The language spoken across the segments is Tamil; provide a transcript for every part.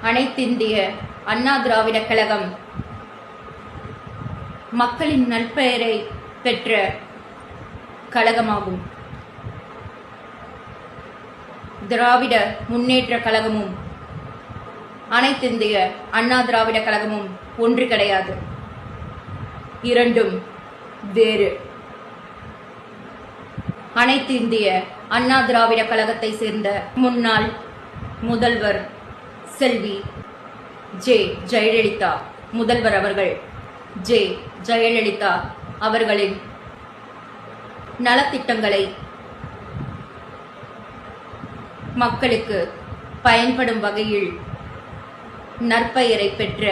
அனைத்திந்திய அண்ணா திராவிட கழகம் மக்களின் நற்பெயரை பெற்ற கழகமாகும். திராவிட முன்னேற்ற கழகமும் அனைத்திந்திய அண்ணா திராவிட கழகமும் ஒன்று கிடையாது, இரண்டும் வேறு. அனைத்து இந்திய அண்ணா திராவிட கழகத்தை சேர்ந்த முன்னாள் முதல்வர் செல்வி ஜே. ஜெயலலிதா முதல்வர் அவர்கள் ஜே. ஜெயலலிதா அவர்களின் நலத்திட்டங்களை மக்களுக்கு பயன்படும் வகையில் நற்பெயரை பெற்ற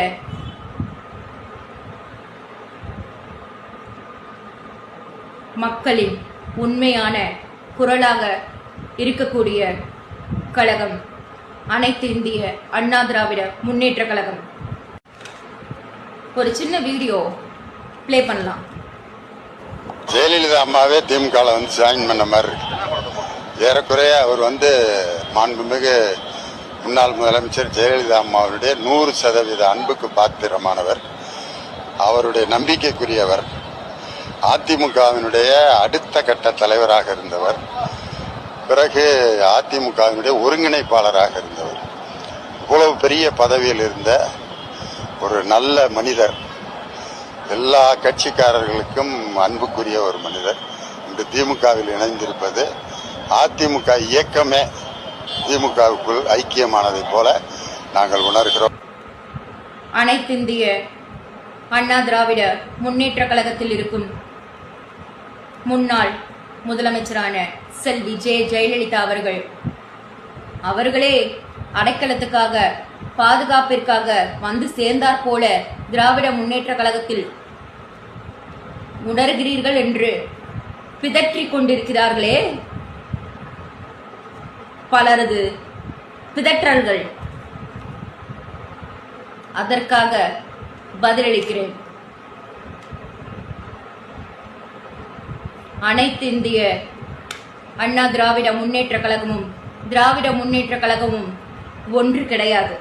மக்களின் உண்மையான குரலாக இருக்கக்கூடிய கழகம் அனைத்து இந்திய அண்ணா திராவிட முன்னேற்ற கழகம். ஒரு சின்ன வீடியோ பிளே பண்ணலாம். ஜெயலலிதா அம்மாவே திமுக ஜாயின் பண்ண மாதிரி இருக்கு. ஏறக்குறைய அவர் மாண்புமிகு முன்னாள் முதலமைச்சர் ஜெயலலிதா அம்மாவுடைய 100% அன்புக்கு பாத்திரமானவர், அவருடைய நம்பிக்கைக்குரியவர், அதிமுகவினுடைய அடுத்த கட்ட தலைவராக இருந்தவர், பிறகு அதிமுகவினுடைய ஒருங்கிணைப்பாளராக இருந்தவர். இவ்வளவு பெரிய பதவியில் இருந்த ஒரு நல்ல மனிதர், எல்லா கட்சிக்காரர்களுக்கும் அன்புக்குரிய ஒரு மனிதர் இன்று திமுகவில் இணைந்திருப்பது அதிமுக இயக்கமே திமுகவுக்குள் ஐக்கியமானதை போல நாங்கள் உணர்கிறோம். அனைத்திந்திய அண்ணா திராவிட முன்னேற்ற கழகத்தில் இருக்கும் முன்னாள் முதலமைச்சரான செல்வி ஜே. ஜெயலலிதா அவர்களே அடைக்கலத்துக்காக பாதுகாப்பிற்காக வந்து சேர்ந்தார் போல திராவிட முன்னேற்ற கழகத்தில் உணர்கிறீர்கள் என்று பிதற்றிக் கொண்டிருக்கிறார்களே, பலரது பிதற்றல்கள், அதற்காக பதிலளிக்கிறேன். அனைத்து இந்திய அண்ணா திராவிட முன்னேற்ற கழகமும் திராவிட முன்னேற்ற கழகமும் ஒன்று கிடையாது.